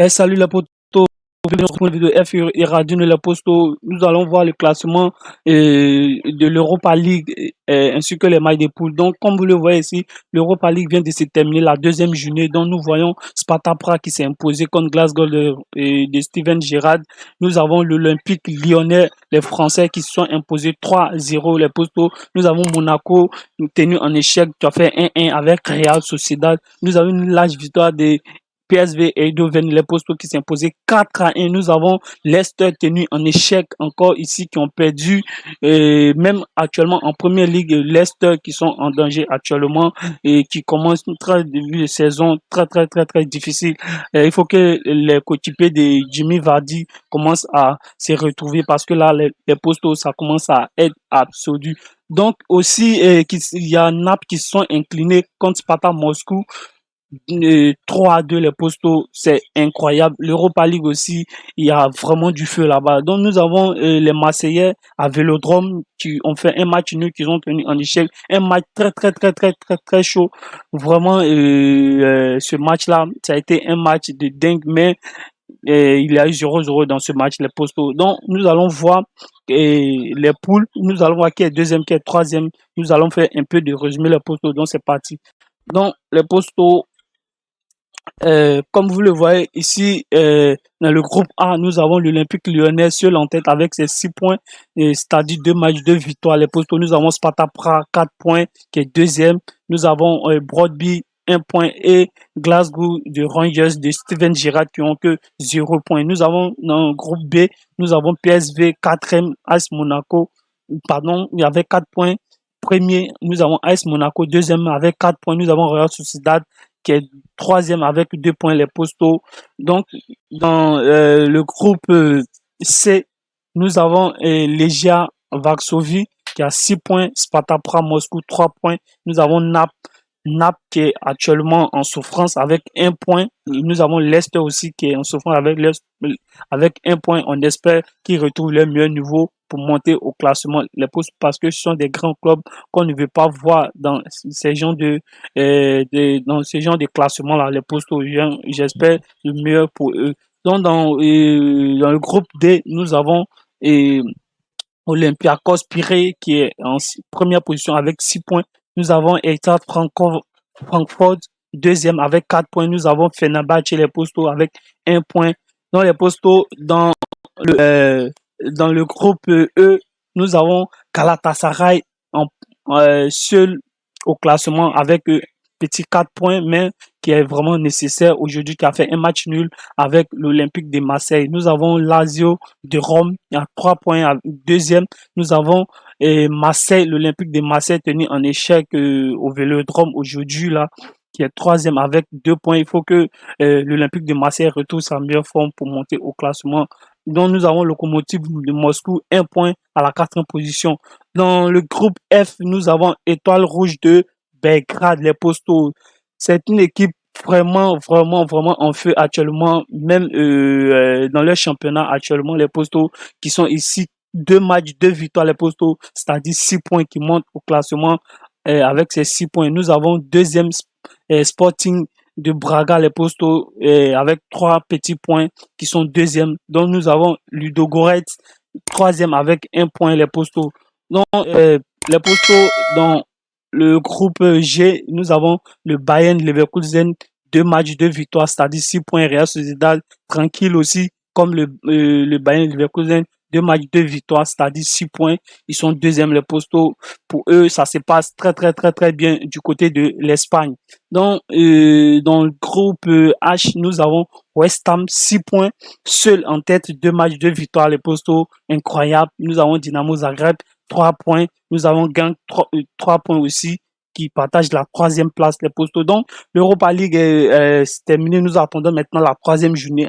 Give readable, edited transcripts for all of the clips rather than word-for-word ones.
Salut les potos, bienvenue sur une vidéo F et Radio les potos. Nous allons voir le classement de l'Europa League ainsi que les matchs des poules. Donc, comme vous le voyez ici, l'Europa League vient de se terminer la deuxième journée. Donc, nous voyons Sparta Prague qui s'est imposé contre Glasgow de Steven Gerrard. Nous avons l'Olympique Lyonnais, les Français qui se sont imposés 3-0 les potos. Nous avons Monaco tenu en échec, qui a fait 1-1 avec Real Sociedad. Nous avons une large victoire de PSV et Eindhoven, les Postos qui s'est imposé 4-1. Nous avons Leicester tenu en échec encore ici, qui ont perdu. Même actuellement en première ligue, Leicester qui sont en danger actuellement et qui commencent une très début de saison très difficile. Il faut que les coéquipiers de Jimmy Vardy commencent à se retrouver parce que là, les Postos, ça commence à être absolu. Donc aussi, il y a Naples qui se sont inclinés contre Sparta Moscou. 3-2 les Postos, c'est incroyable. L'Europa League aussi, il y a vraiment du feu là-bas. Donc nous avons les Marseillais à Vélodrome qui ont fait un match nul, qui ont tenu en échec. Un match très chaud. Vraiment, ce match-là, ça a été un match de dingue, mais il y a eu 0-0 dans ce match, les Postos. Donc nous allons voir les poules. Nous allons voir qui est deuxième, qui est troisième. Nous allons faire un peu de résumé les Postos. Donc c'est parti. Donc les Postos, comme vous le voyez ici, dans le groupe A, nous avons l'Olympique Lyonnais seul en tête avec ses 6 points, c'est-à-dire 2 matchs, 2 victoires. Les Postos, nous avons Sparta Prague, 4 points, qui est deuxième. Nous avons Broadby, 1 point, et Glasgow de Rangers de Steven Gerrard qui ont que 0 point. Nous avons dans le groupe B, nous avons PSV, 4e, AS Monaco, pardon, il y avait 4 points. Premier, nous avons AS Monaco, deuxième avec 4 points. Nous avons Real Sociedad qui est troisième avec 2 points, les Postos. Donc, dans le groupe C, nous avons Legia Varsovie qui a 6 points, Sparta Prague Moscou 3 points. Nous avons Naples qui est actuellement en souffrance avec 1 point. Nous avons Leicester aussi qui est en souffrance avec 1 point. On espère qu'ils retrouvent leur meilleur niveau pour monter au classement, les postes, parce que ce sont des grands clubs qu'on ne veut pas voir dans ces genres dans ces genres de classements là, les postes. J'espère le meilleur pour eux. Donc dans le groupe D, nous avons Olympiakos Pirée qui est en première position avec 6 points. Nous avons Eintracht Francfort deuxième avec 4 points. Nous avons Fenerbahçe les Postos avec 1 point. Dans les Postos, dans le groupe E, nous avons Galatasaray seul au classement avec petit 4 points, mais qui est vraiment nécessaire aujourd'hui, qui a fait un match nul avec l'Olympique de Marseille. Nous avons Lazio de Rome à 3 points, deuxième. Nous avons Marseille, l'Olympique de Marseille tenu en échec au Vélodrome aujourd'hui là, qui est troisième avec 2 points. Il faut que l'Olympique de Marseille retrouve sa meilleure forme pour monter au classement. Donc nous avons Lokomotiv de Moscou, 1 point à la 4e position. Dans le groupe F, nous avons Étoile Rouge de Belgrade, les Postos. C'est une équipe vraiment en feu actuellement, même dans leur championnat actuellement, les Postos qui sont ici, 2 matchs, 2 victoires, les Postos, c'est-à-dire 6 points qui montent au classement avec ces 6 points. Nous avons deuxième Sporting de Braga, les Postos, avec 3 petits points qui sont deuxième. Donc nous avons Ludogorets, troisième avec 1 point, les Postos. Donc les Postos, dans le groupe G, nous avons le Bayern Leverkusen, 2 matchs, 2 victoires, c'est-à-dire 6 points. Real Sociedad, tranquille aussi, comme le Bayern Leverkusen, 2 matchs, 2 victoires, c'est-à-dire 6 points. Ils sont deuxième, les Postos. Pour eux, ça se passe très bien du côté de l'Espagne. Donc, dans le groupe H, nous avons West Ham, 6 points, seul en tête, 2 matchs, 2 victoires, les Postos, incroyable. Nous avons Dynamo Zagreb, 3 points. Nous avons Genk, 3 points aussi, qui partagent la 3e place, les Postos. Donc, l'Europa League est terminée. Nous attendons maintenant la 3e journée.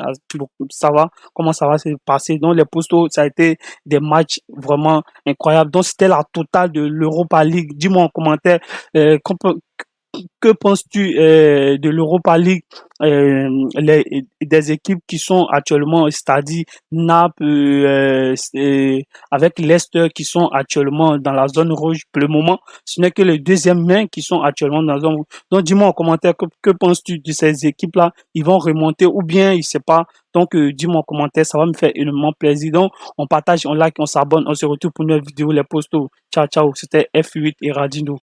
Comment ça va se passer. Donc, les Postos, ça a été des matchs vraiment incroyables. Donc, c'était la totale de l'Europa League. Dis-moi en commentaire, que penses-tu de l'Europa League des équipes qui sont actuellement, c'est-à-dire Naples, avec Leicester qui sont actuellement dans la zone rouge pour le moment. Ce n'est que les deuxièmes mains qui sont actuellement dans la zone rouge. Donc, dis-moi en commentaire, que penses-tu de ces équipes-là? Ils vont remonter ou bien, il ne sait pas. Donc, dis-moi en commentaire, ça va me faire énormément plaisir. Donc, on partage, on like, on s'abonne, on se retrouve pour une nouvelle vidéo, les postos. Ciao, ciao. C'était F8 et Radino.